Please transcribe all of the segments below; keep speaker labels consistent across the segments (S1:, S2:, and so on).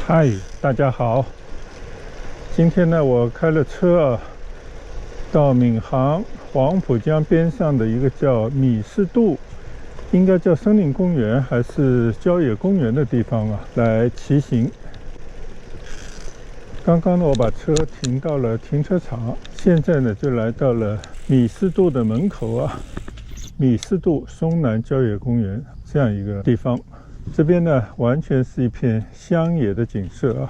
S1: 嗨，大家好。今天呢，我开了车到闵行黄浦江边上的一个叫米士渡，应该叫森林公园还是郊野公园的地方来骑行。刚刚呢，我把车停到了停车场，现在呢就来到了米士渡的门口米士渡松南郊野公园这样一个地方。这边呢，完全是一片乡野的景色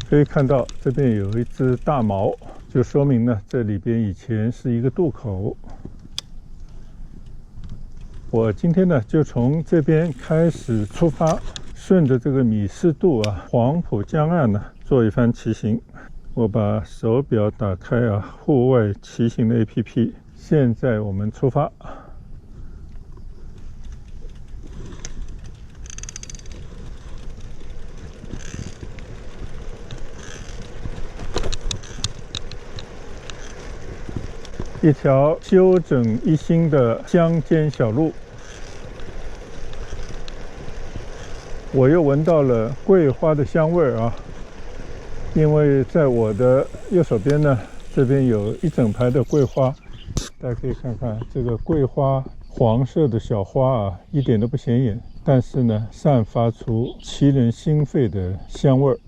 S1: 可以看到这边有一只大毛，就说明呢，这里边以前是一个渡口。我今天呢，就从这边开始出发，顺着这个米士渡黄浦江岸做一番骑行。我把手表打开户外骑行的 APP。现在我们出发。一条修整一新的乡间小路，我又闻到了桂花的香味因为在我的右手边呢，这边有一整排的桂花。大家可以看看这个桂花，黄色的小花一点都不显眼，但是呢，散发出沏人心肺的香味儿。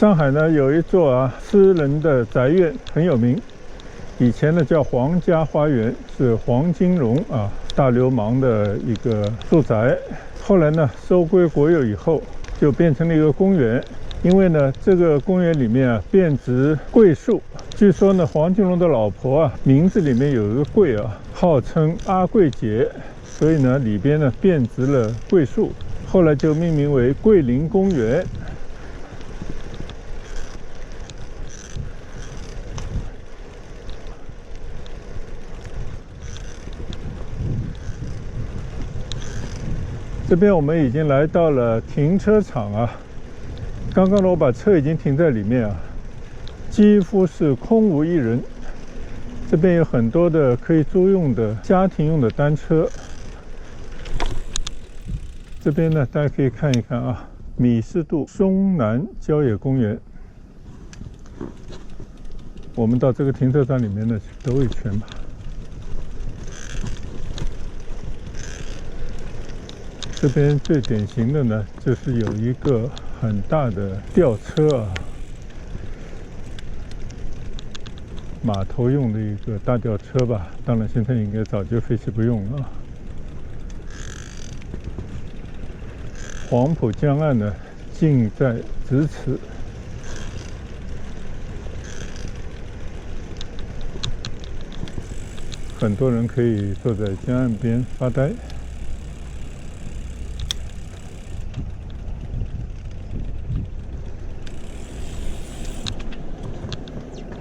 S1: 上海呢有一座私人的宅院很有名，以前呢叫皇家花园，是黄金荣大流氓的一个住宅。后来呢收归国有以后，就变成了一个公园。因为呢这个公园里面遍植桂树，据说呢黄金荣的老婆名字里面有一个桂号称阿桂姐，所以呢里边呢遍植了桂树，后来就命名为桂林公园。这边我们已经来到了停车场刚刚呢我把车已经停在里面几乎是空无一人。这边有很多的可以租用的家庭用的单车。这边呢大家可以看一看米士渡松南郊野公园。我们到这个停车场里面呢兜一圈吧。这边最典型的呢，就是有一个很大的吊车码头用的一个大吊车吧，当然现在应该早就废弃不用了黄浦江岸呢，近在咫尺。很多人可以坐在江岸边发呆。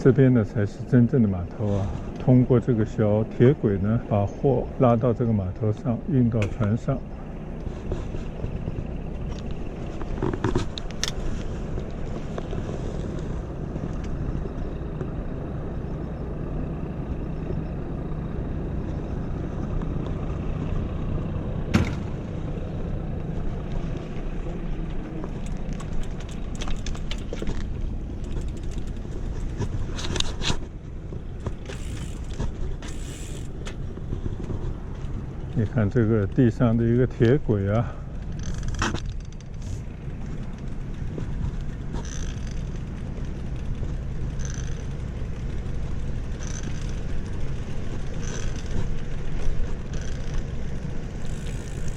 S1: 这边呢才是真正的码头通过这个小铁轨呢，把货拉到这个码头上，运到船上。你看这个地上的一个铁轨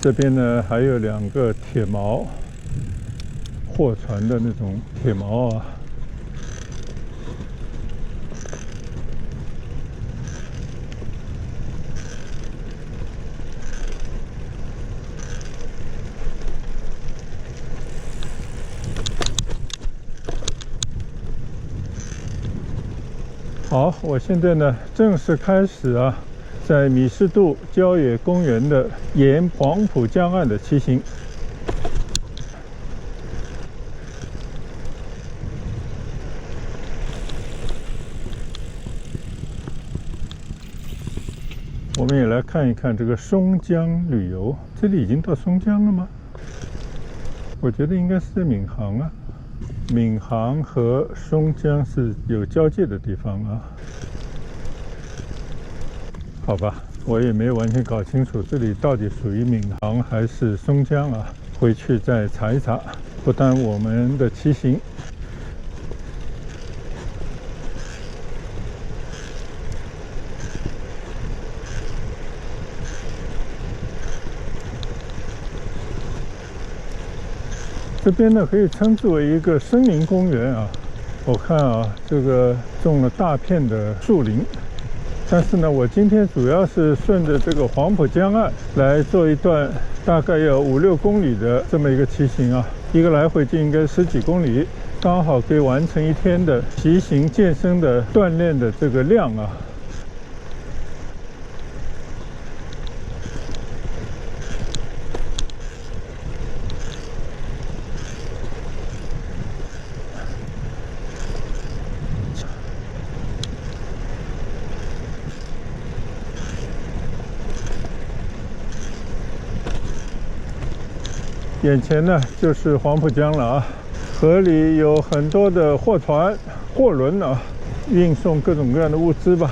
S1: 这边呢还有2个铁锚，货船的那种铁锚好，我现在呢正式开始在米士渡郊野公园的沿黄浦江岸的骑行。我们也来看一看这个松江旅游，这里已经到松江了吗？我觉得应该是在闵行啊，闵行和松江是有交界的地方啊。好吧，我也没有完全搞清楚这里到底属于闵行还是松江啊，回去再查一查，不耽误我们的骑行。这边呢可以称之为一个森林公园啊，我看这个种了大片的树林，但是呢，我今天主要是顺着这个黄浦江岸来做一段大概要5-6公里的这么一个骑行啊，一个来回就应该10几公里，刚好可以完成一天的骑行健身的锻炼的这个量啊。眼前呢就是黄浦江了啊，河里有很多的货船、货轮啊，运送各种各样的物资吧。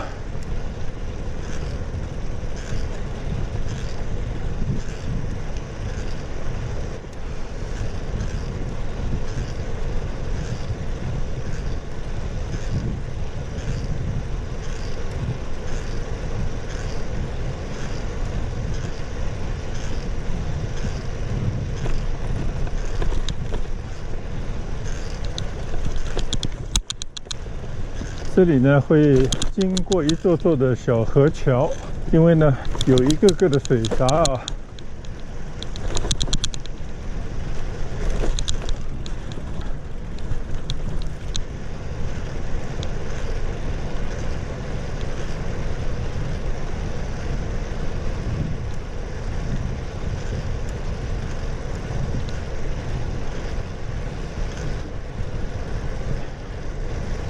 S1: 这里呢会经过一座座的小河桥，因为呢有一个个的水闸啊。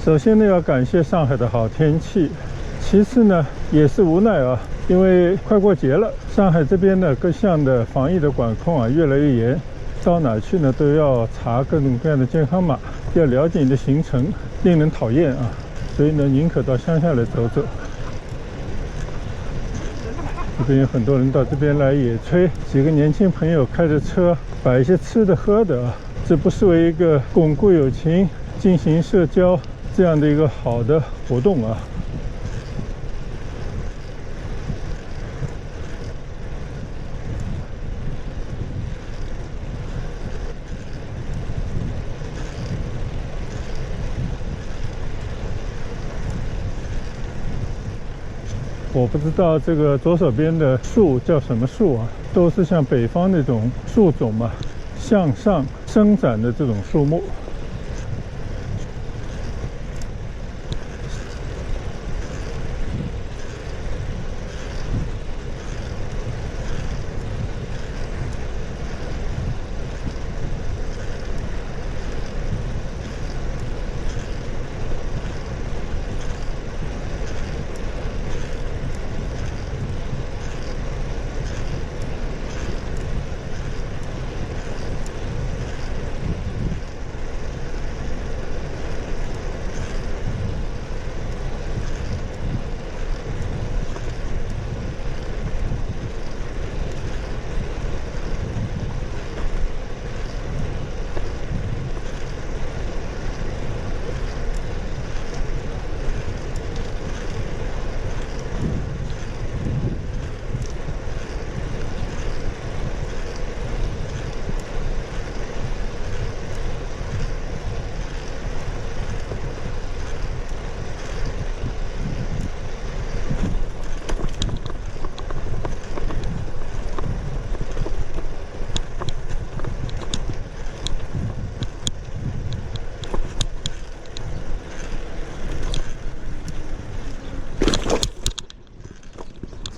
S1: 首先呢，要感谢上海的好天气，其次呢，也是无奈啊，因为快过节了，上海这边呢各项的防疫的管控越来越严，到哪去呢都要查各种各样的健康码，要了解你的行程，令人讨厌啊，所以呢，宁可到乡下来走走。这边有很多人到这边来野炊，几个年轻朋友开着车摆一些吃的喝的啊，这不失为一个巩固友情、进行社交这样的一个好的活动啊。我不知道这个左手边的树叫什么树啊，都是像北方那种树种嘛，向上生长的这种树木。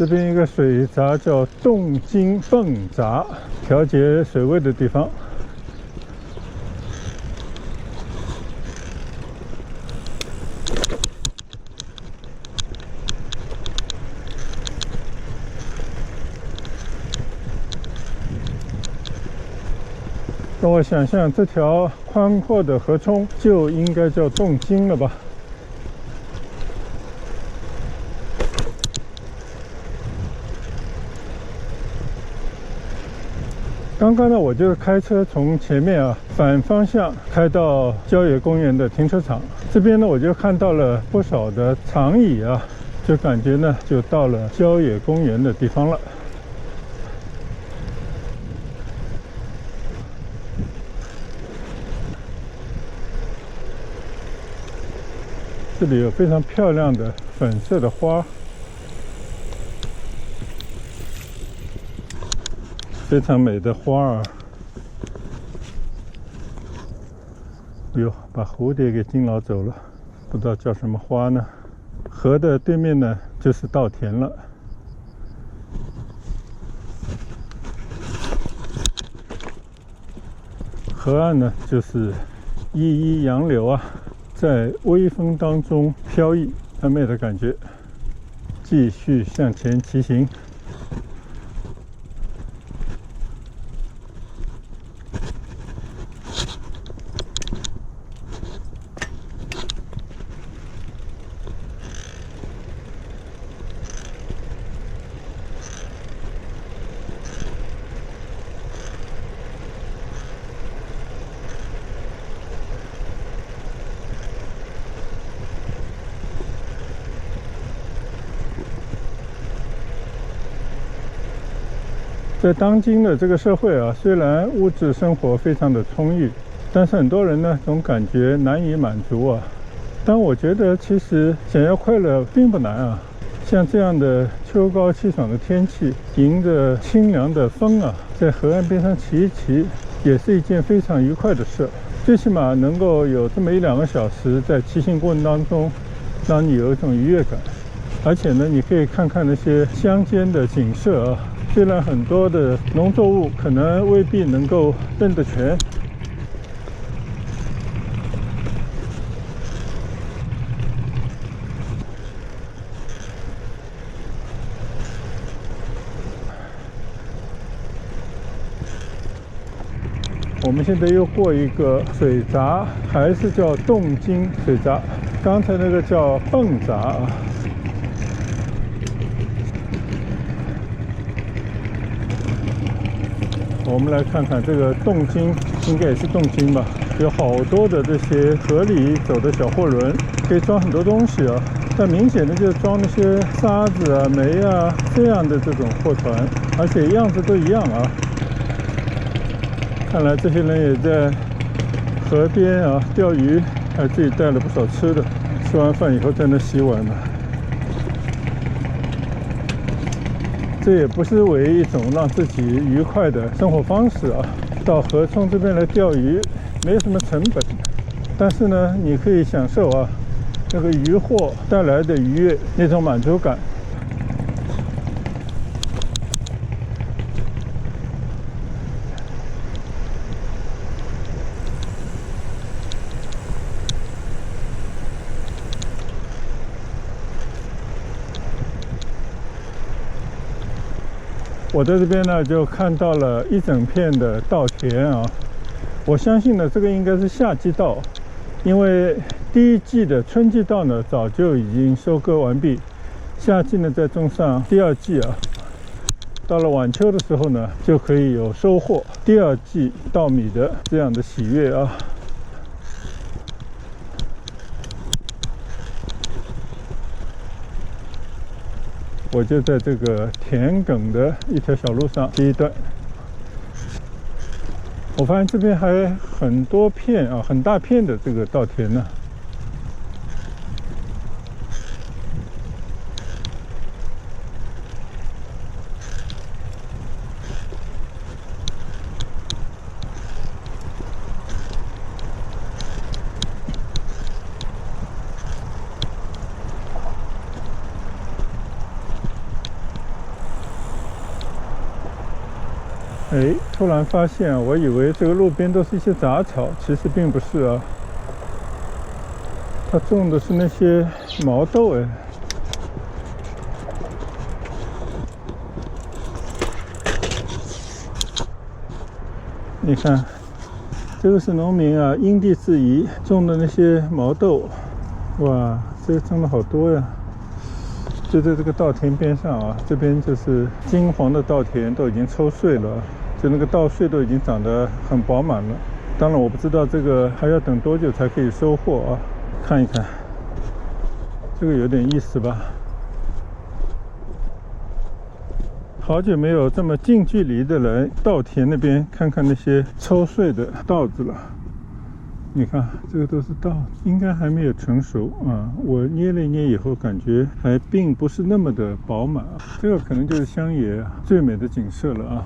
S1: 这边一个水闸叫洞津泵闸，调节水位的地方。那我想象这条宽阔的河冲就应该叫洞津了吧。刚刚呢，我就开车从前面反方向开到郊野公园的停车场，这边呢我就看到了不少的长椅就感觉呢就到了郊野公园的地方了。这里有非常漂亮的粉色的花，非常美的花哟，把蝴蝶给惊扰走了，不知道叫什么花呢。河的对面呢就是稻田了。河岸呢就是依依杨柳在微风当中飘逸，很美的感觉。继续向前骑行。在当今的这个社会虽然物质生活非常的充裕，但是很多人呢总感觉难以满足但我觉得其实想要快乐并不难像这样的秋高气爽的天气，迎着清凉的风在河岸边上骑一骑，也是一件非常愉快的事。最起码能够有这么1-2个小时在骑行过程当中，让你有一种愉悦感。而且呢，你可以看看那些乡间的景色虽然很多的农作物可能未必能够认得全，我们现在又过一个水闸，还是叫洞津水闸，刚才那个叫泵闸我们来看看这个洞津，应该也是洞津吧，有好多的这些河里走的小货轮，可以装很多东西但明显的就是装那些沙子煤这样的这种货船，而且样子都一样看来这些人也在河边钓鱼，还自己带了不少吃的，吃完饭以后在那洗碗呢。这也不失为一种让自己愉快的生活方式到河冲这边来钓鱼，没有什么成本，但是呢，你可以享受那个渔获带来的愉悦，那种满足感。我在这边呢，就看到了一整片的稻田我相信呢，这个应该是夏季稻，因为第一季的春季稻呢，早就已经收割完毕，夏季呢再种上第二季到了晚秋的时候呢，就可以有收获第二季稻米的这样的喜悦我就在这个田埂的一条小路上这一段，我发现这边还很多片很大片的这个稻田呢。哎，突然发现啊，我以为这个路边都是一些杂草，其实并不是啊。它种的是那些毛豆哎。你看，这个是农民啊因地制宜种的那些毛豆，哇，这个种了好多呀！就在这个稻田边上啊，这边就是金黄的稻田都已经抽穗了，就那个稻穗都已经长得很饱满了。当然我不知道这个还要等多久才可以收获啊，看一看，这个有点意思吧。好久没有这么近距离的来稻田那边看看那些抽穗的稻子了。你看，这个都是稻，应该还没有成熟啊。我捏了一捏以后，感觉还并不是那么的饱满啊。这个可能就是乡野最美的景色了啊。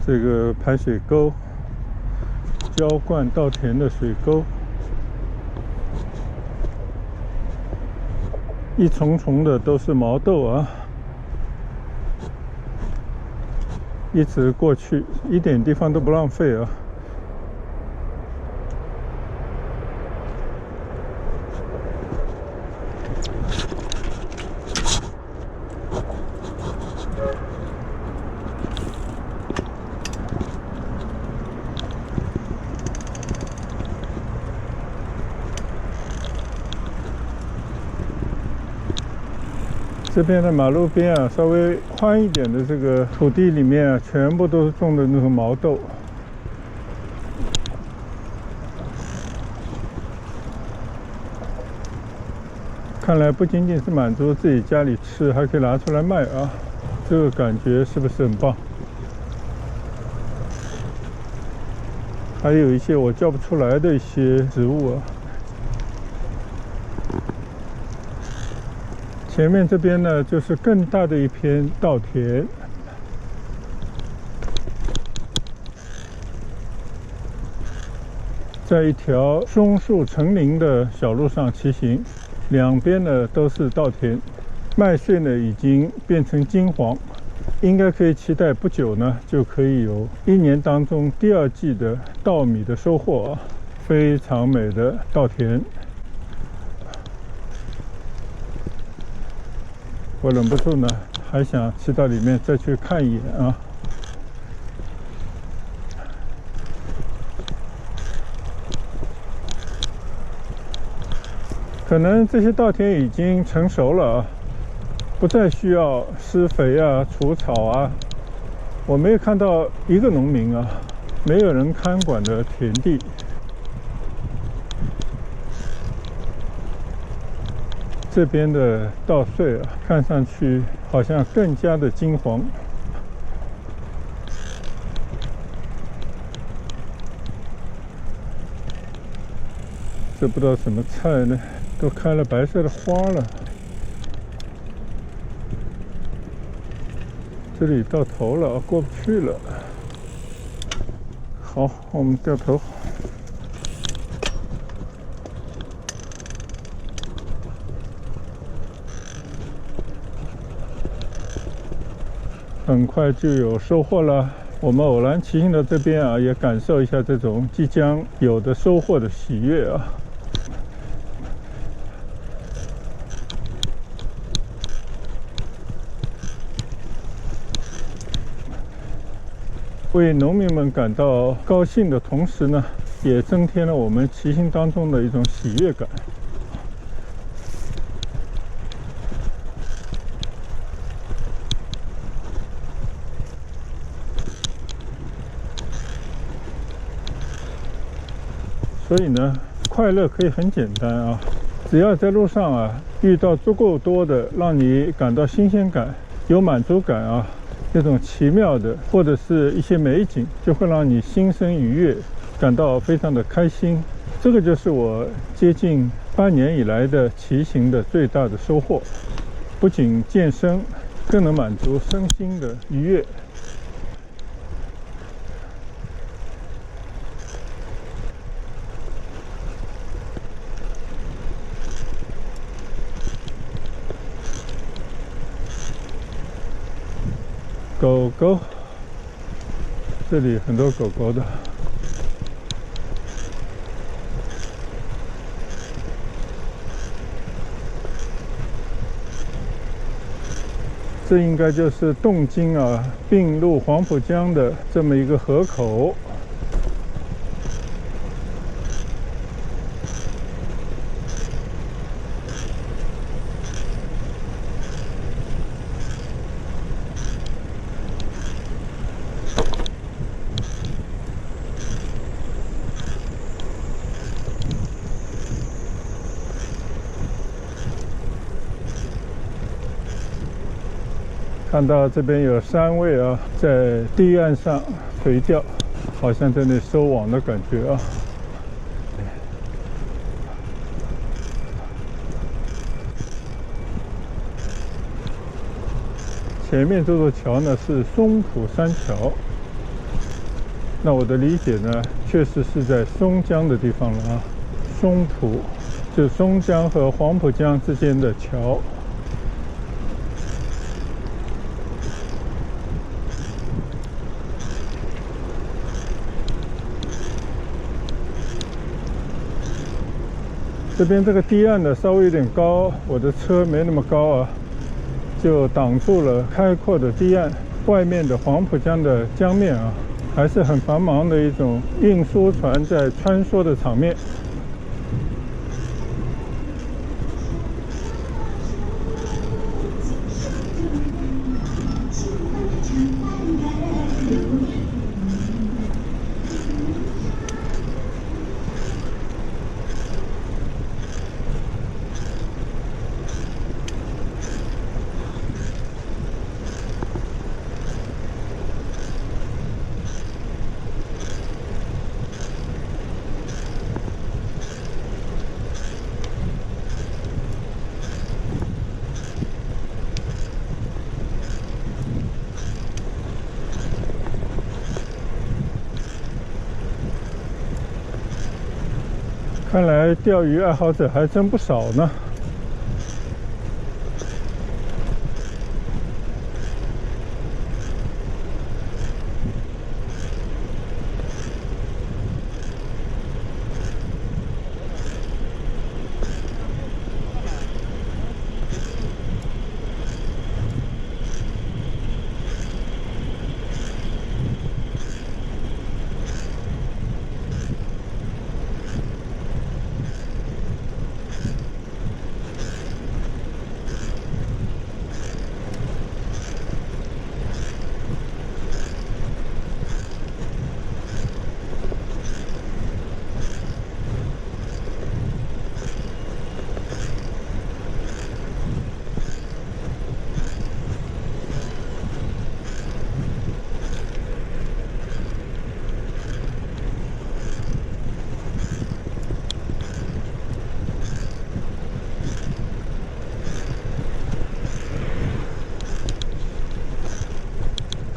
S1: 这个排水沟，浇灌稻田的水沟，一重重的都是毛豆啊。一直过去，一点地方都不浪费啊。这边的马路边啊，稍微宽一点的这个土地里面啊，全部都是种的那种毛豆。看来不仅仅是满足自己家里吃，还可以拿出来卖啊，这个感觉是不是很棒？还有一些我叫不出来的一些植物啊。前面这边呢，就是更大的一片稻田。在一条松树成林的小路上骑行，两边呢都是稻田，麦穗呢已经变成金黄，应该可以期待不久呢就可以有一年当中第二季的稻米的收获啊，非常美的稻田。我忍不住呢，还想骑到里面再去看一眼啊。可能这些稻田已经成熟了啊，不再需要施肥啊、除草啊。我没有看到一个农民啊，没有人看管的田地。这边的稻穗啊，看上去好像更加的金黄。这不知道什么菜呢，都开了白色的花了。这里到头了，过不去了。好，我们掉头。很快就有收获了。我们偶然骑行到这边啊，也感受一下这种即将有的收获的喜悦啊。为农民们感到高兴的同时呢，也增添了我们骑行当中的一种喜悦感。所以呢，快乐可以很简单啊，只要在路上啊遇到足够多的让你感到新鲜感、有满足感啊，那种奇妙的或者是一些美景，就会让你心生愉悦，感到非常的开心。这个就是我接近8年以来的骑行的最大的收获，不仅健身，更能满足身心的愉悦。狗狗，这里很多狗狗的。这应该就是洞津啊并入黄浦江的这么一个河口。看到这边有3位啊，在堤岸上垂钓，好像在那收网的感觉啊。前面这座桥呢是松浦山桥，那我的理解呢，确实是在松江的地方了啊。松浦就松江和黄浦江之间的桥。这边这个堤岸呢稍微有点高，我的车没那么高啊，就挡住了开阔的堤岸。外面的黄浦江的江面啊，还是很繁忙的一种运输船在穿梭的场面。看来钓鱼爱好者还真不少呢。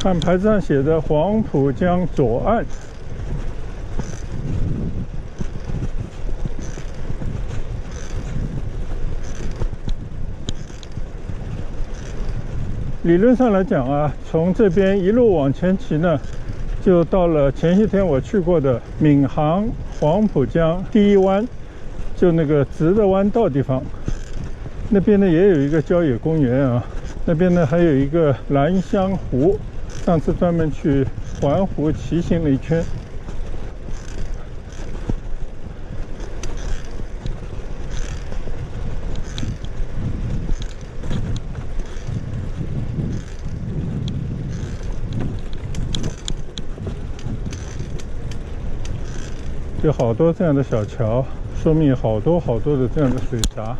S1: 看牌子上写的黄浦江左岸，理论上来讲啊，从这边一路往前骑呢，就到了前些天我去过的闵行黄浦江第一湾，就那个直的弯道地方。那边呢也有一个郊野公园啊，那边呢还有一个兰香湖。上次专门去环湖骑行了一圈，有好多这样的小桥，说明有好多的这样的水闸。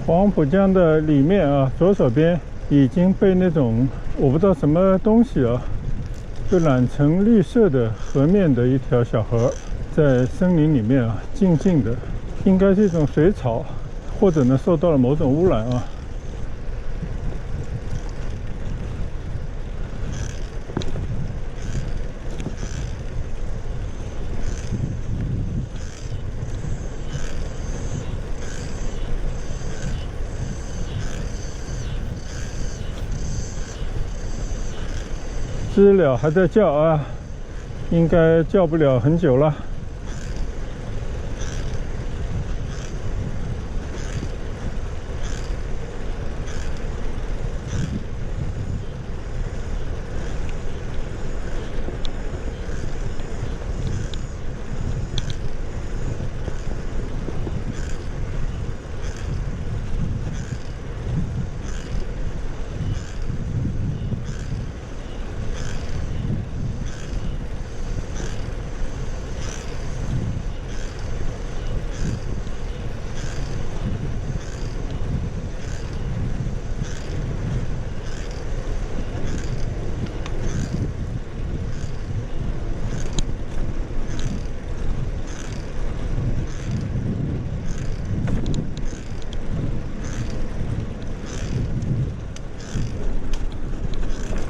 S1: 黄浦江的里面啊，左手边已经被那种我不知道什么东西啊就染成绿色的河面的一条小河，在森林里面啊，静静的，应该是一种水草，或者呢受到了某种污染啊。知了还在叫啊，应该叫不了很久了。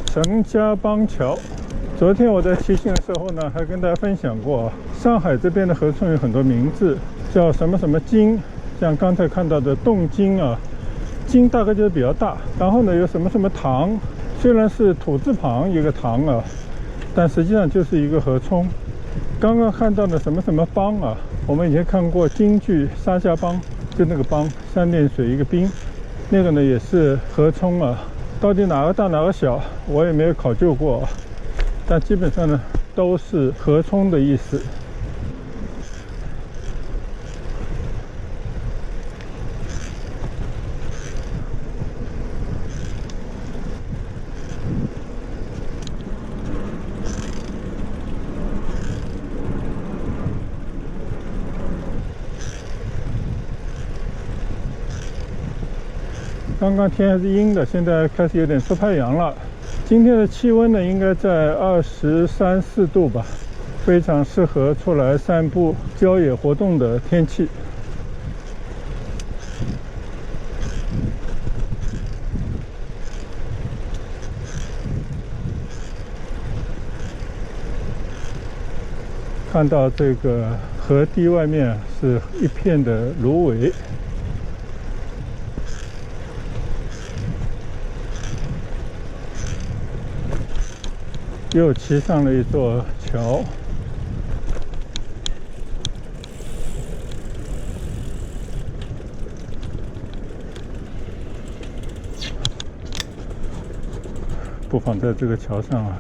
S1: 陈家浜桥，昨天我在骑行的时候呢，还跟大家分享过啊，上海这边的河川有很多名字，叫什么什么金，像刚才看到的洞金啊，金大概就是比较大。然后呢，有什么什么塘，虽然是土字旁一个塘啊，但实际上就是一个河冲。刚刚看到的什么什么浜啊，我们以前看过京剧《沙家浜》，就那个浜，三点水一个滨，那个呢也是河冲啊。到底哪个大哪个小，我也没有考究过，但基本上呢都是河冲的意思。刚刚天还是阴的，现在开始有点出太阳了。今天的气温呢，应该在23、24度吧，非常适合出来散步、郊野活动的天气。看到这个河堤外面是一片的芦苇。又骑上了一座桥，不妨在这个桥上啊，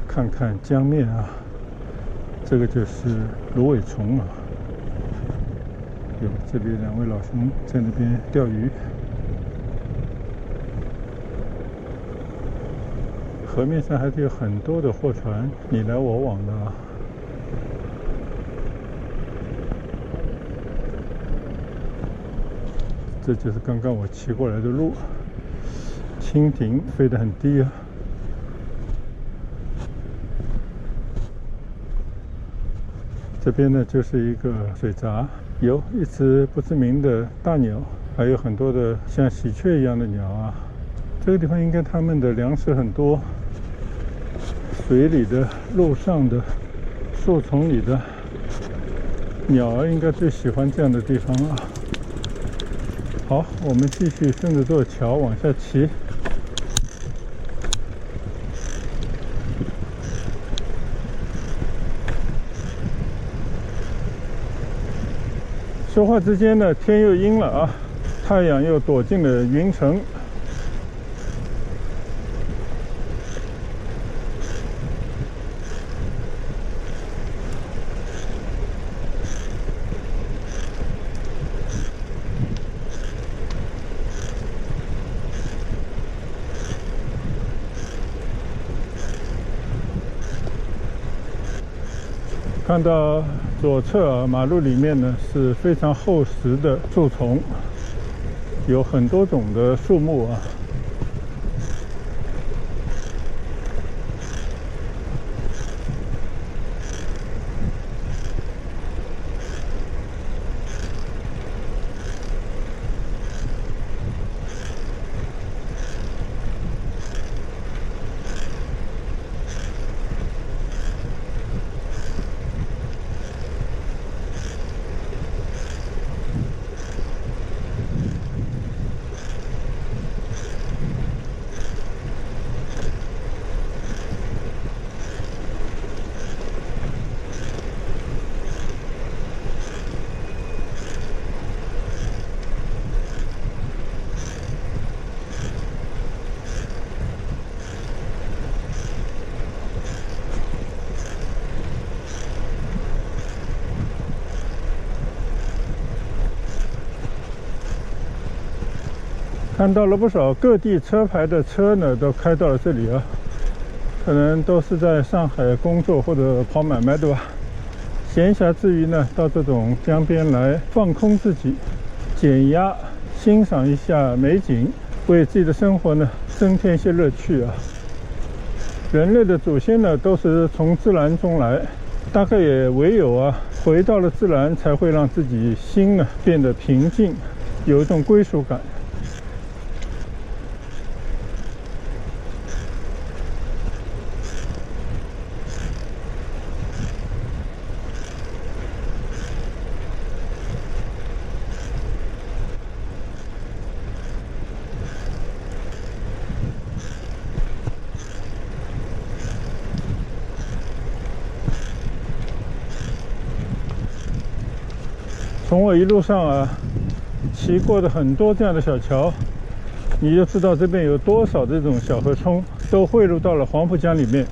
S1: 看看江面啊，这个就是芦苇丛啊。有这里2位老兄在那边钓鱼。河面上还是有很多的货船，你来我往的啊。这就是刚刚我骑过来的路，蜻蜓飞得很低啊。这边呢就是一个水闸，有一只不知名的大鸟，还有很多的像喜鹊一样的鸟啊。这个地方应该它们的粮食很多。水里的、路上的、树丛里的鸟儿应该最喜欢这样的地方了。好，我们继续顺着这座桥往下骑。说话之间呢，天又阴了啊，太阳又躲进了云层。看到左侧啊，马路里面呢是非常厚实的树丛，有很多种的树木啊。看到了不少各地车牌的车呢，都开到了这里啊，可能都是在上海工作或者跑买卖的吧。闲暇之余呢，到这种江边来放空自己，减压，欣赏一下美景，为自己的生活呢增添一些乐趣啊。人类的祖先呢都是从自然中来，大概也唯有回到了自然，才会让自己心呢变得平静，有一种归属感。从我一路上骑过的很多这样的小桥，你就知道这边有多少这种小河冲都汇入到了黄浦江里面。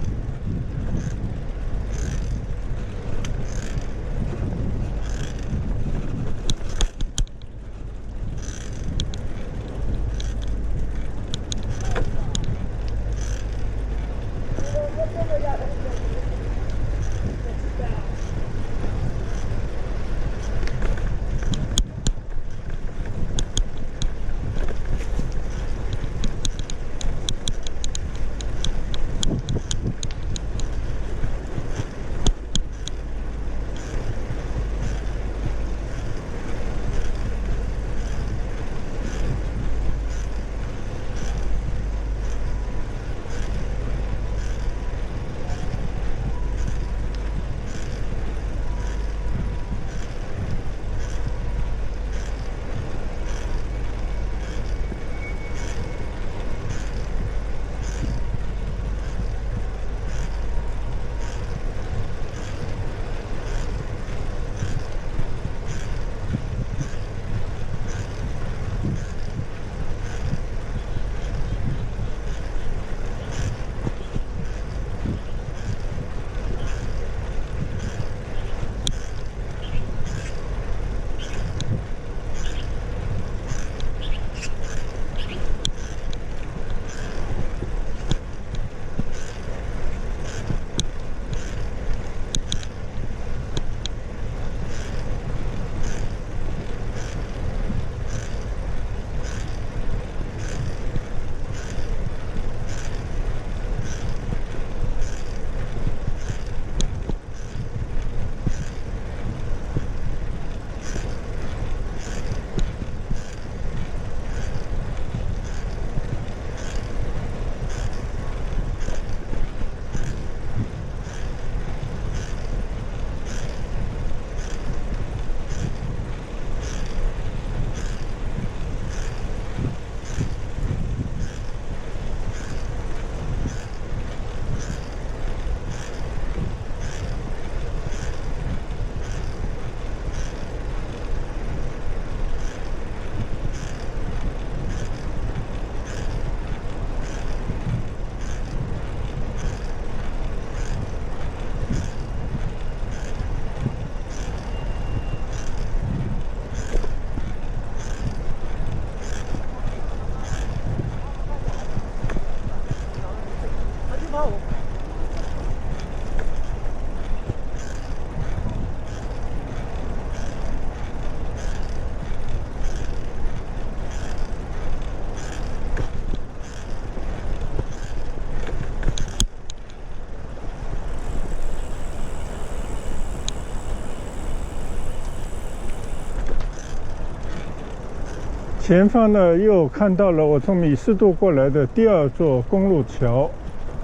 S1: 前方呢又看到了我从米市渡过来的第二座公路桥，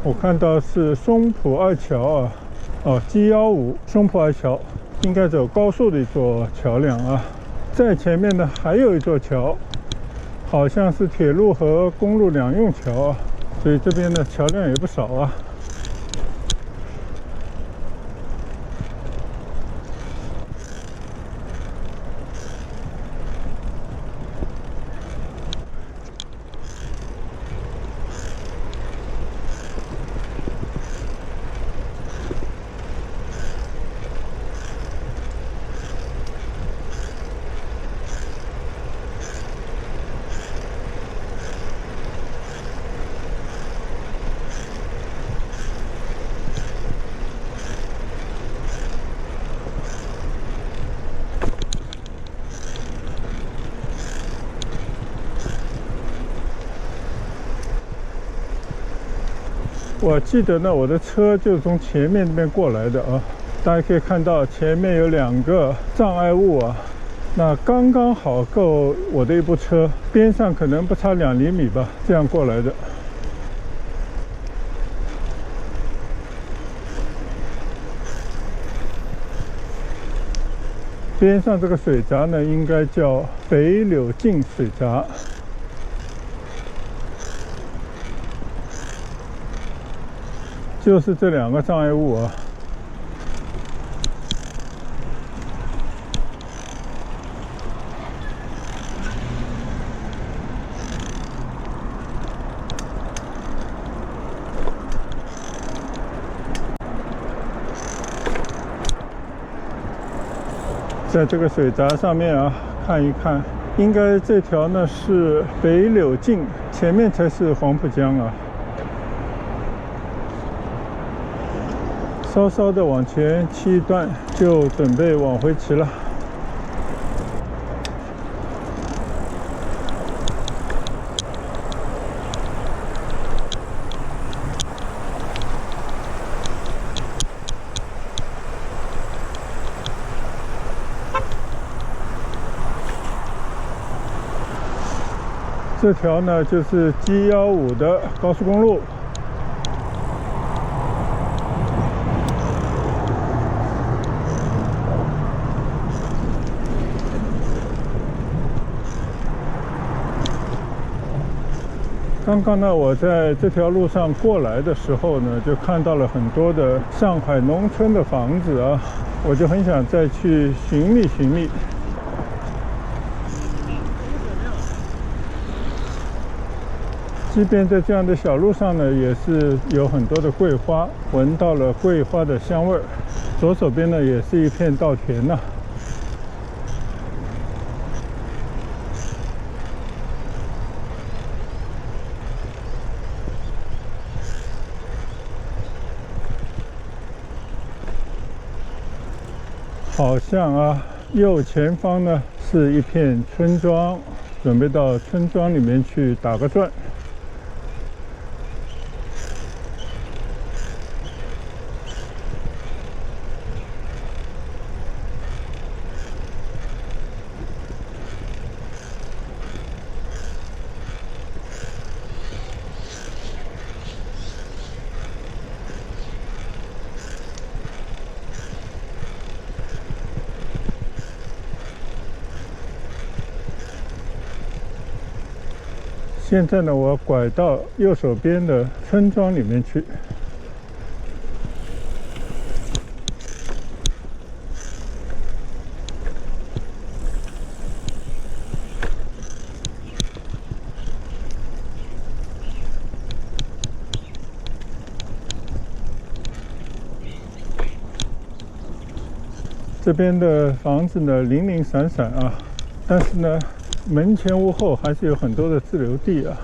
S1: 我看到是松浦二桥G15松浦二桥，应该走高速的一座桥梁啊。在前面呢还有一座桥，好像是铁路和公路两用桥啊，所以这边的桥梁也不少啊。我记得呢，我的车就是从前面那边过来的啊。大家可以看到前面有2个障碍物啊，那刚刚好够我的一部车，边上可能不差2厘米吧，这样过来的。边上这个水闸呢，应该叫北柳径水闸。就是这2个障碍物啊。在这个水闸上面啊，看一看，应该这条呢是北柳径，前面才是黄浦江啊。稍稍的往前骑一段，就准备往回骑了。这条呢就是 G15的高速公路。刚刚呢，我在这条路上过来的时候呢，就看到了很多的上海农村的房子啊，我就很想再去寻觅寻觅。即便在这样的小路上呢，也是有很多的桂花，闻到了桂花的香味儿。左手边呢，也是一片稻田呐。好像啊，右前方呢是一片村庄，准备到村庄里面去打个转。现在呢，我拐到右手边的村庄里面去。这边的房子呢，零零散散啊，但是呢，门前屋后还是有很多的自留地啊。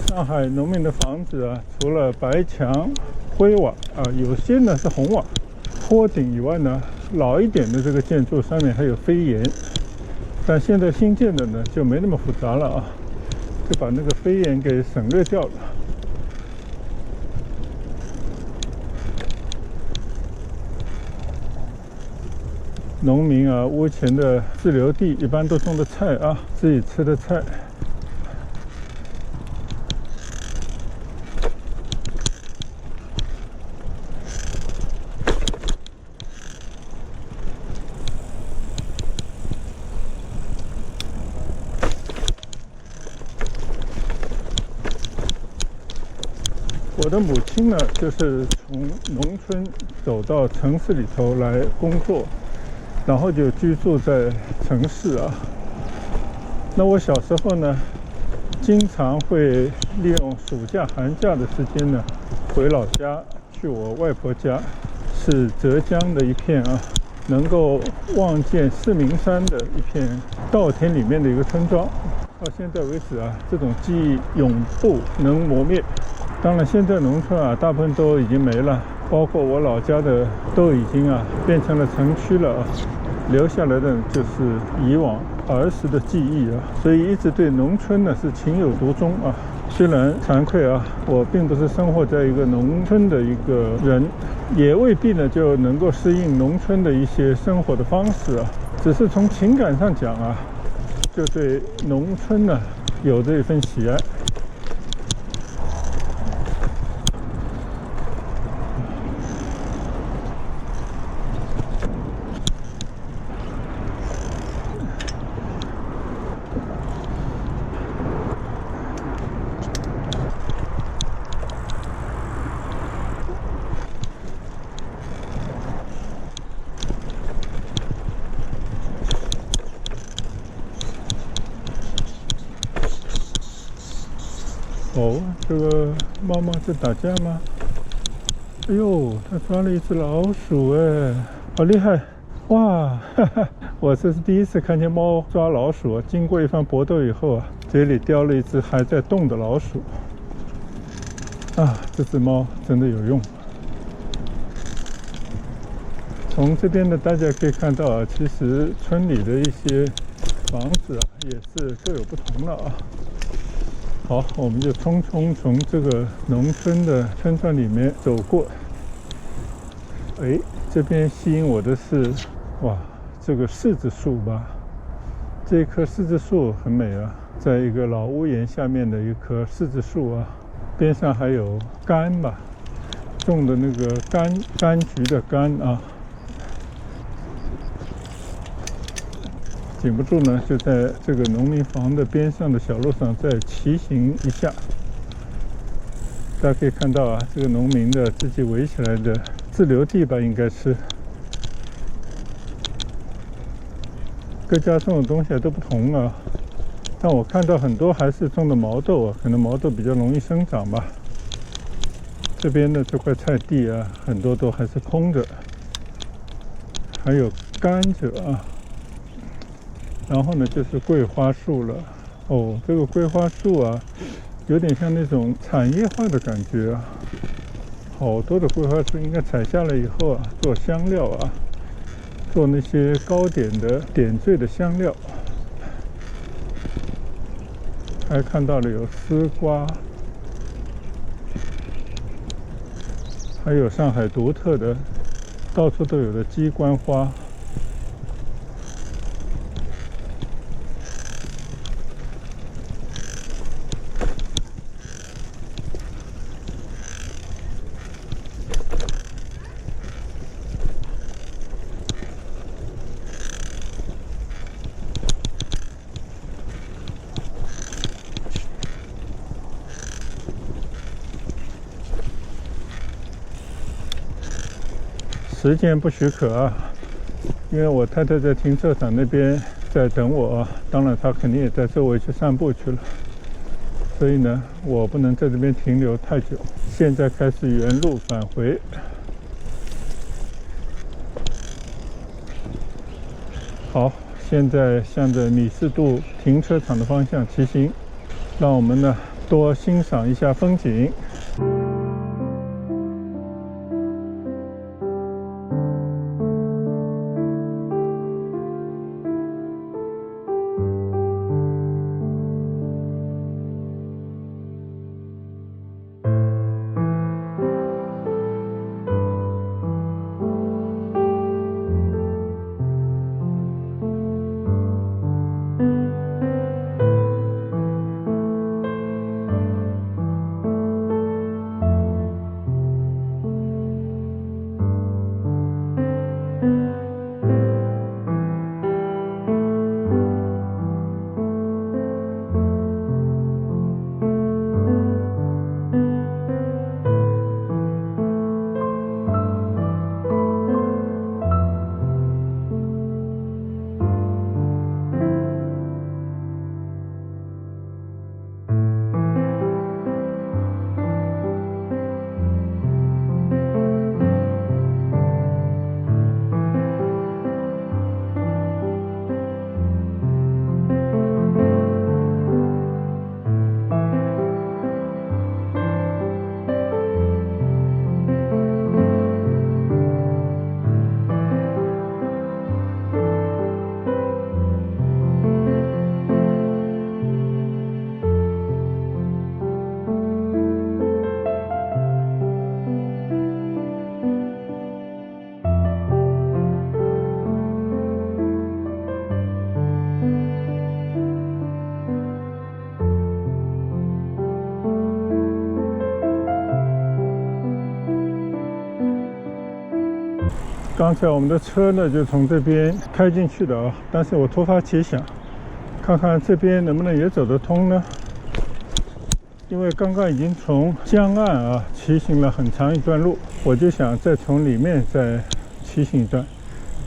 S1: 上海农民的房子啊，除了白墙、灰瓦啊，有些呢是红瓦、坡顶以外呢，老一点的这个建筑上面还有飞檐。但现在新建的呢，就没那么复杂了啊，就把那个飞檐给省略掉了。农民啊，屋前的自留地一般都种的菜啊，自己吃的菜。我的母亲呢，就是从农村走到城市里头来工作。然后就居住在城市啊。那我小时候呢，经常会利用暑假、寒假的时间呢，回老家去我外婆家，是浙江的一片啊，能够望见四明山的一片稻田里面的一个村庄。到现在为止啊，这种记忆永不能磨灭。当然，现在农村啊，大部分都已经没了，包括我老家的都已经啊变成了城区了啊。留下来的就是以往儿时的记忆啊，所以一直对农村呢是情有独钟啊。虽然惭愧啊，我并不是生活在一个农村的一个人，也未必呢就能够适应农村的一些生活的方式啊。只是从情感上讲啊，就对农村呢有这一份喜爱。哦，这个猫猫在打架吗？哎呦，它抓了一只老鼠哎，好厉害！哇，哈哈，我这是第一次看见猫抓老鼠，经过一番搏斗以后啊，嘴里叼了一只还在动的老鼠。啊，这只猫真的有用。从这边呢，大家可以看到啊，其实村里的一些房子啊，也是各有不同了啊。好，我们就匆匆从这个农村的村庄里面走过。哎，这边吸引我的是，哇，这个柿子树吧。这棵柿子树很美啊，在一个老屋檐下面的一棵柿子树啊，边上还有柑吧，种的那个柑橘的柑啊。禁不住呢，就在这个农民房的边上的小路上再骑行一下。大家可以看到啊，这个农民的自己围起来的自留地吧，应该是。各家种的东西都不同啊，但我看到很多还是种的毛豆啊，可能毛豆比较容易生长吧。这边的这块菜地啊，很多都还是空着，还有甘蔗啊。然后呢，就是桂花树了。哦，这个桂花树啊，有点像那种产业化的感觉啊。好多的桂花树应该采下来以后啊，做香料啊，做那些糕点的点缀的香料。还看到了有丝瓜，还有上海独特的，到处都有的鸡冠花。时间不许可啊，因为我太太在停车场那边在等我啊，当然她肯定也在周围去散步去了，所以呢，我不能在这边停留太久。现在开始原路返回。好，现在向着米士渡停车场的方向骑行，让我们呢多欣赏一下风景。刚才我们的车呢就从这边开进去的啊，但是我突发奇想，看看这边能不能也走得通呢？因为刚刚已经从江岸啊骑行了很长一段路，我就想再从里面再骑行一段。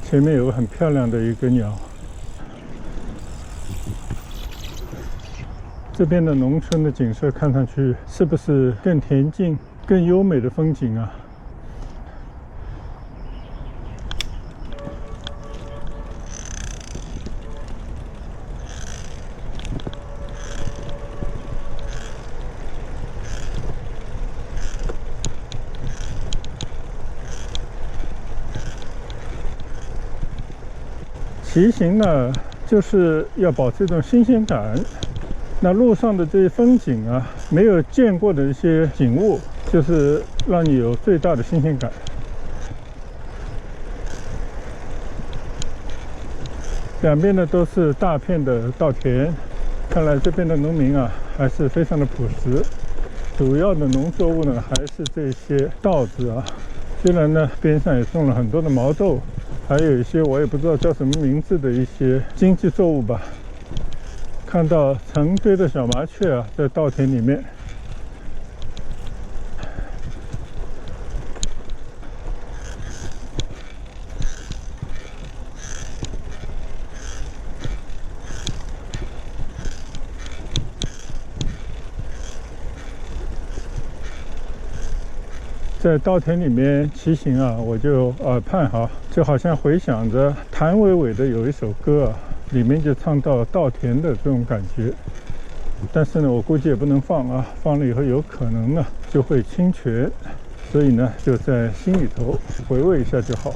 S1: 前面有个很漂亮的一个鸟。这边的农村的景色看上去是不是更恬静、更优美的风景啊？骑行呢，就是要保持一种新鲜感。那路上的这些风景啊，没有见过的一些景物，就是让你有最大的新鲜感。两边呢都是大片的稻田，看来这边的农民啊还是非常的朴实。主要的农作物呢还是这些稻子啊，虽然呢边上也种了很多的毛豆，还有一些我也不知道叫什么名字的一些经济作物吧。看到成堆的小麻雀啊，在稻田里面。在稻田里面骑行啊，我就耳畔哈，就好像回想着谭维维的有一首歌啊。里面就唱到稻田的这种感觉，但是呢，我估计也不能放啊，放了以后有可能呢就会侵权，所以呢就在心里头回味一下就好。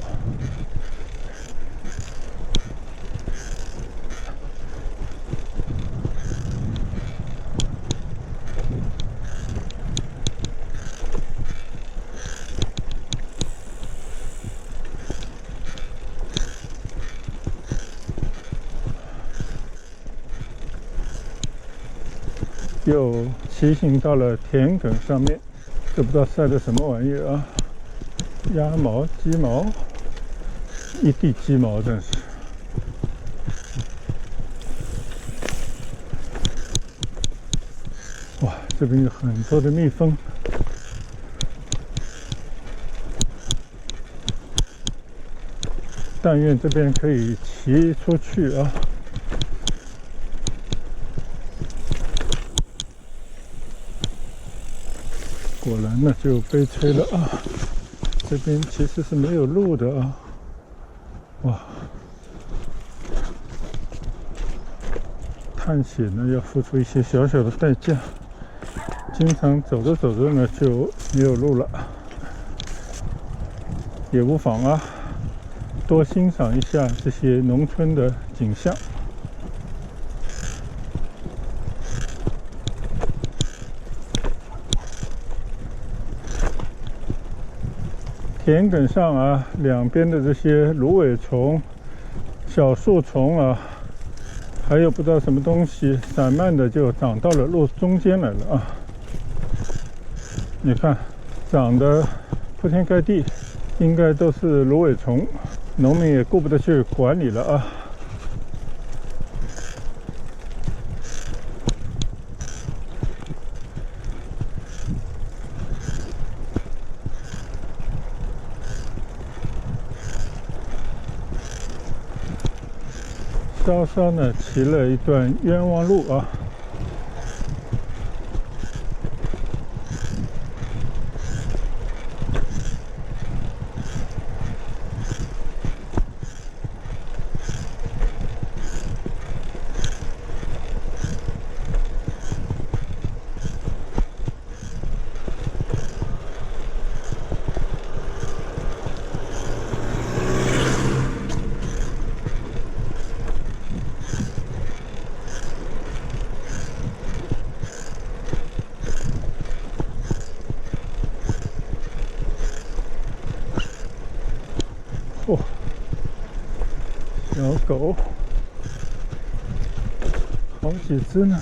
S1: 又骑行到了田埂上面，这不知道晒的什么玩意儿啊？鸭毛、鸡毛，一地鸡毛，真是。哇，这边有很多的蜜蜂。但愿这边可以骑出去啊！果然呢，就悲催了啊！这边其实是没有路的啊！哇，探险呢要付出一些小小的代价，经常走着走着呢就没有路了，也无妨啊，多欣赏一下这些农村的景象。田埂上啊，两边的这些芦苇丛、小树丛啊，还有不知道什么东西，散漫的就长到了路中间来了啊！你看，长得铺天盖地，应该都是芦苇丛，农民也顾不得去管理了啊！稍稍呢骑了一段冤枉路啊。哦，小狗，好几只呢。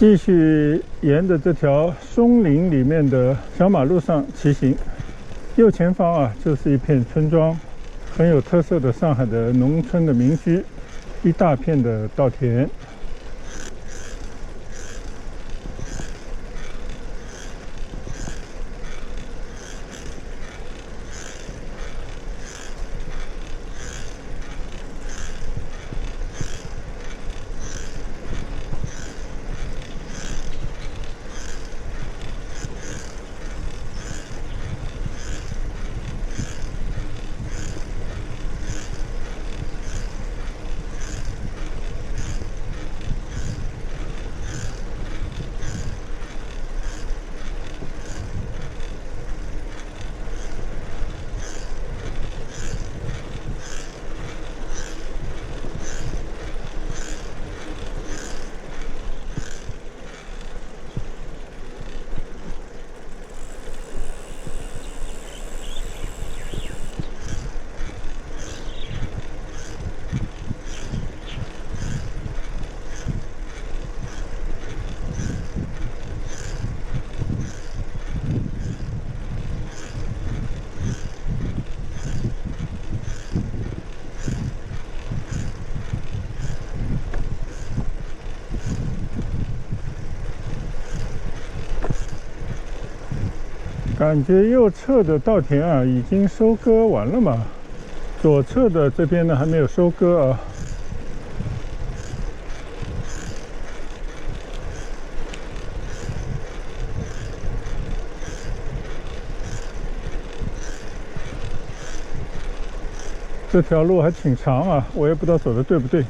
S1: 继续沿着这条松林里面的小马路上骑行，右前方啊就是一片村庄，很有特色的上海的农村的民居，一大片的稻田。感觉右侧的稻田啊已经收割完了嘛，左侧的这边呢还没有收割啊。这条路还挺长啊，我也不知道走的对不对。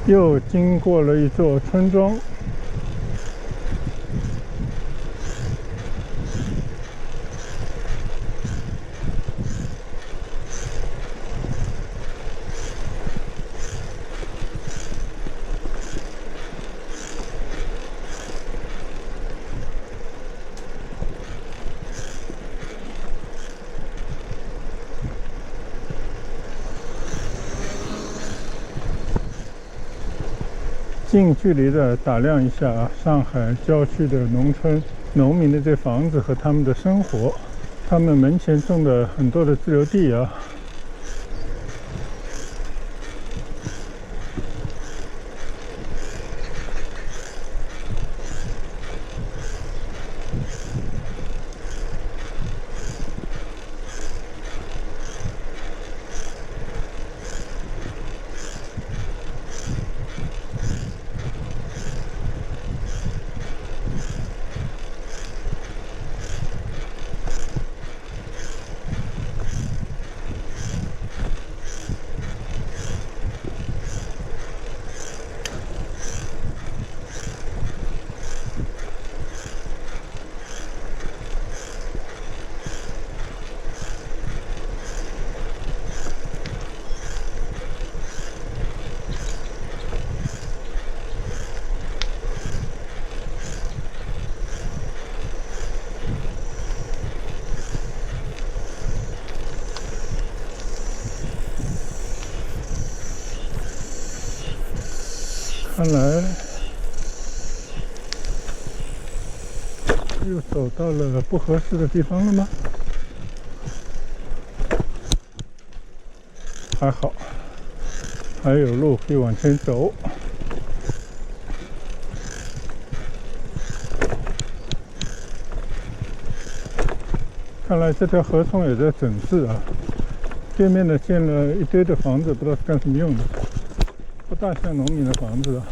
S1: 又经过了一座村庄，近距离的打量一下啊，上海郊区的农村农民的这房子和他们的生活，他们门前种了很多的自留地啊。看来又走到了不合适的地方了吗？还好，还有路可以往前走。看来这条河川也在整治啊。对面呢建了一堆的房子，不知道是干什么用的，不大像农民的房子啊。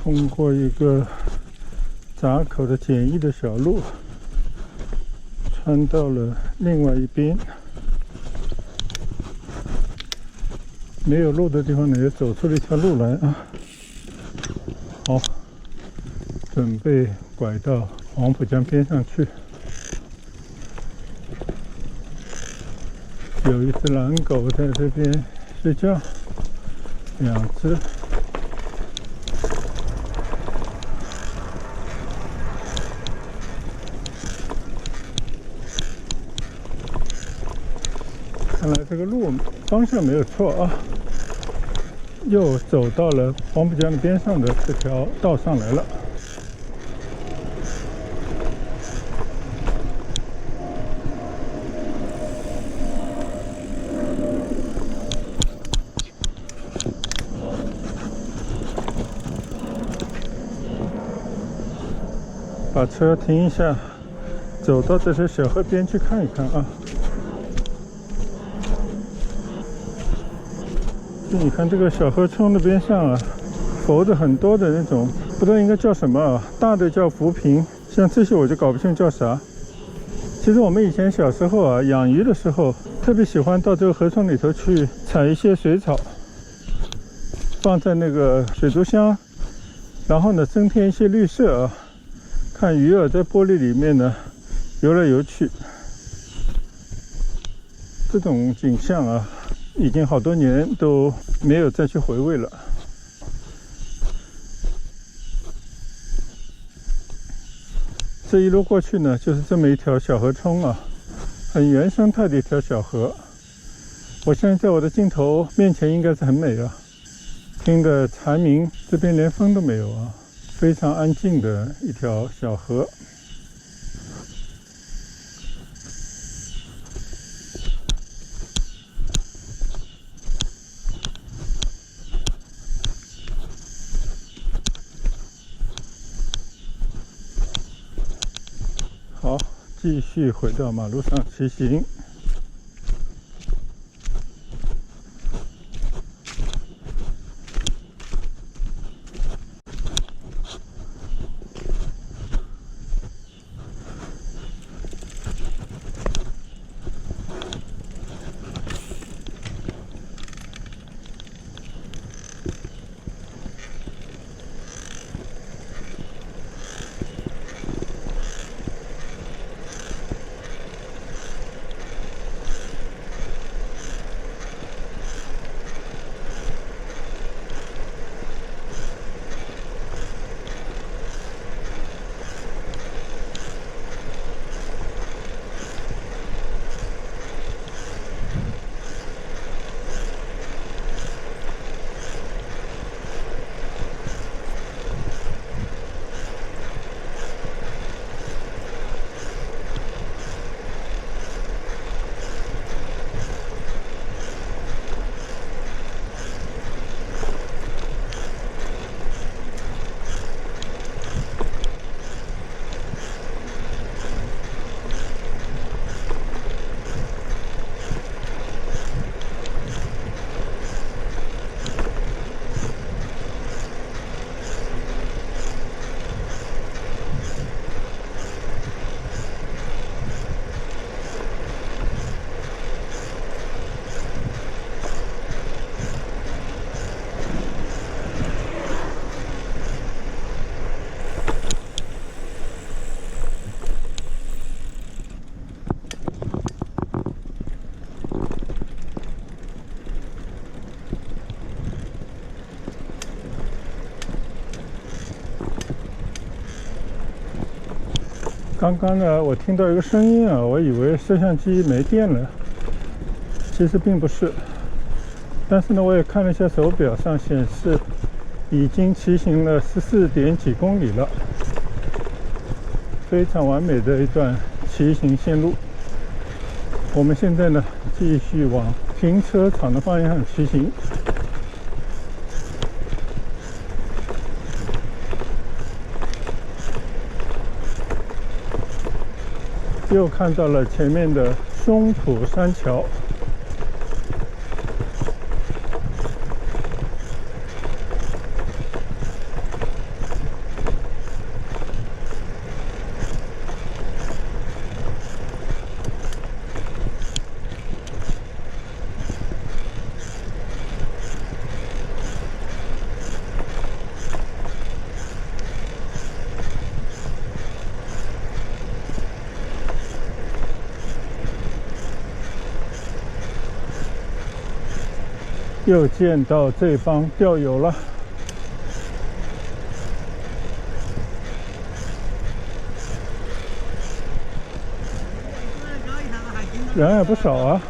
S1: 通过一个闸口的简易的小路，穿到了另外一边。没有路的地方呢，也走出了一条路来啊。好，准备拐到黄浦江边上去。有一只蓝狗在这边睡觉，2只。看来这个路方向没有错啊，又走到了黄浦江的边上的这条道上来了。把车停一下，走到这些小河边去看一看啊。你看这个小河冲的边上啊，浮着很多的那种，不知道应该叫什么啊，大的叫浮萍，像这些我就搞不清叫啥。其实我们以前小时候啊，养鱼的时候，特别喜欢到这个河川里头去采一些水草，放在那个水族箱，然后呢增添一些绿色啊。看鱼儿在玻璃里面呢游来游去，这种景象啊，已经好多年都没有再去回味了。这一路过去呢，就是这么一条小河冲啊，很原生态的一条小河。我相信在我的镜头面前应该是很美啊，听的蝉鸣，这边连风都没有啊，非常安静的一条小河。好，继续回到马路上骑行。刚刚呢，我听到一个声音啊，我以为摄像机没电了，其实并不是。但是呢，我也看了一下手表上显示，已经骑行了14点几公里了，非常完美的一段骑行线路。我们现在呢，继续往停车场的方向骑行。又看到了前面的松浦山桥。又见到这帮钓友了，人也不少啊。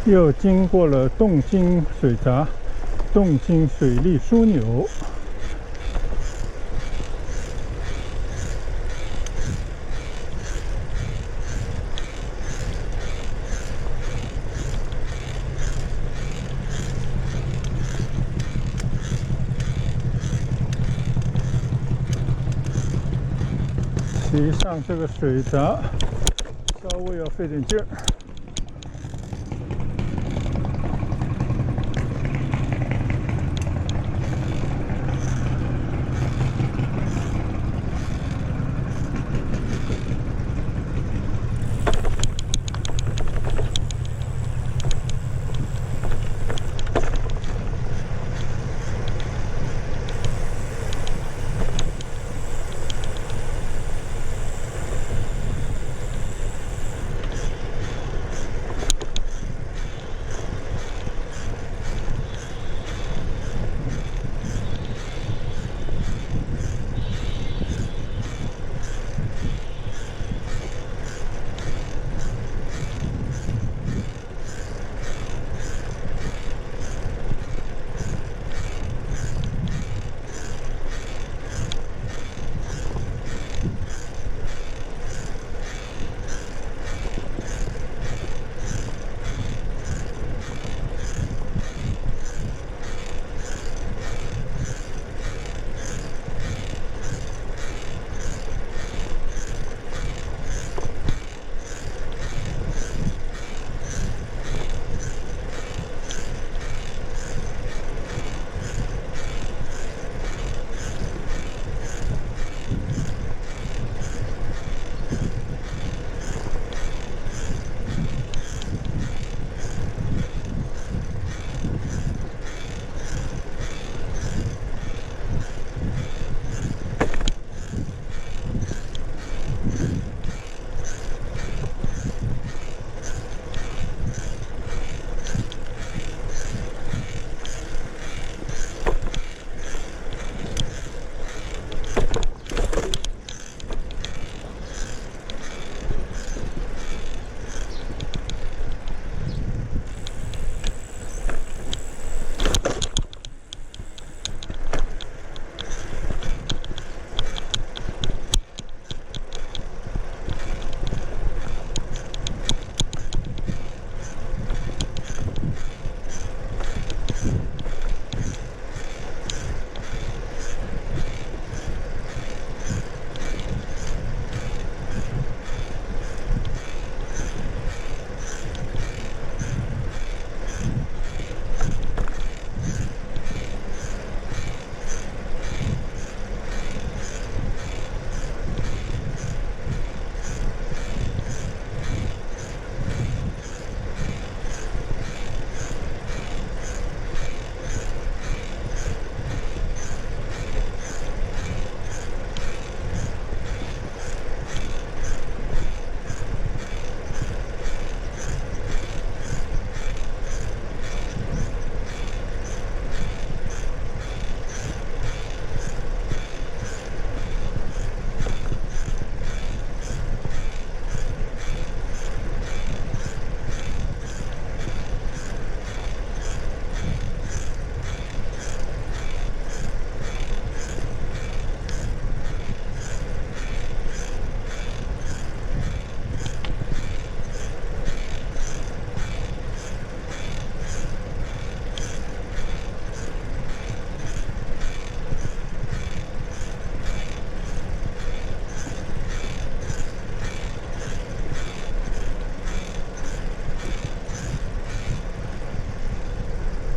S1: 又经过了东京水闸、东京水利枢纽。骑上这个水闸，稍微要费点劲儿。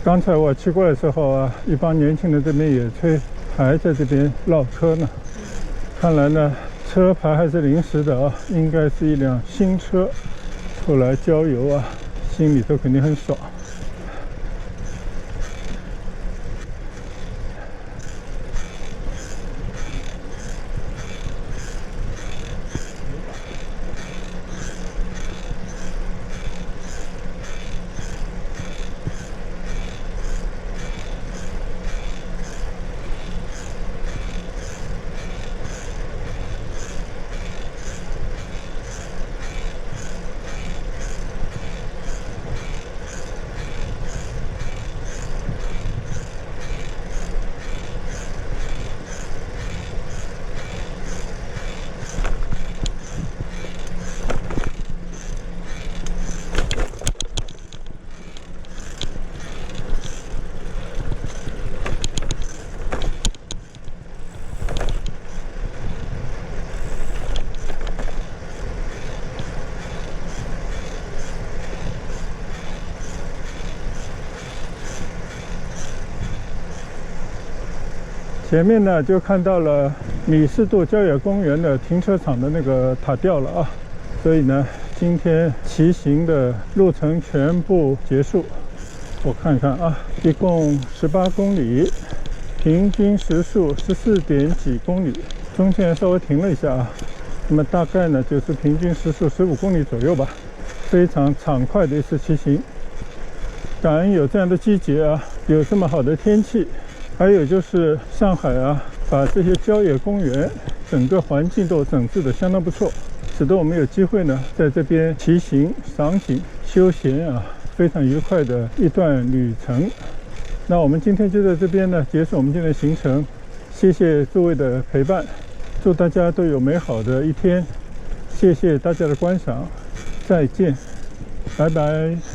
S1: 刚才我骑过来的时候啊，一帮年轻人这边野炊，还在这边绕车呢。看来呢，车牌还是临时的啊，应该是一辆新车出来郊游啊，心里头肯定很爽。前面呢就看到了米士渡郊野公园的停车场的那个塔吊了啊，所以呢，今天骑行的路程全部结束。我看看啊，一共18公里，平均时速14点几公里，中间稍微停了一下啊。那么大概呢就是平均时速15公里左右吧，非常畅快的一次骑行。感恩有这样的季节啊，有这么好的天气。还有就是上海啊，把这些郊野公园整个环境都整治得相当不错，使得我们有机会呢在这边骑行、赏景、休闲啊，非常愉快的一段旅程。那我们今天就在这边呢结束我们今天的行程，谢谢诸位的陪伴，祝大家都有美好的一天，谢谢大家的观赏，再见，拜拜。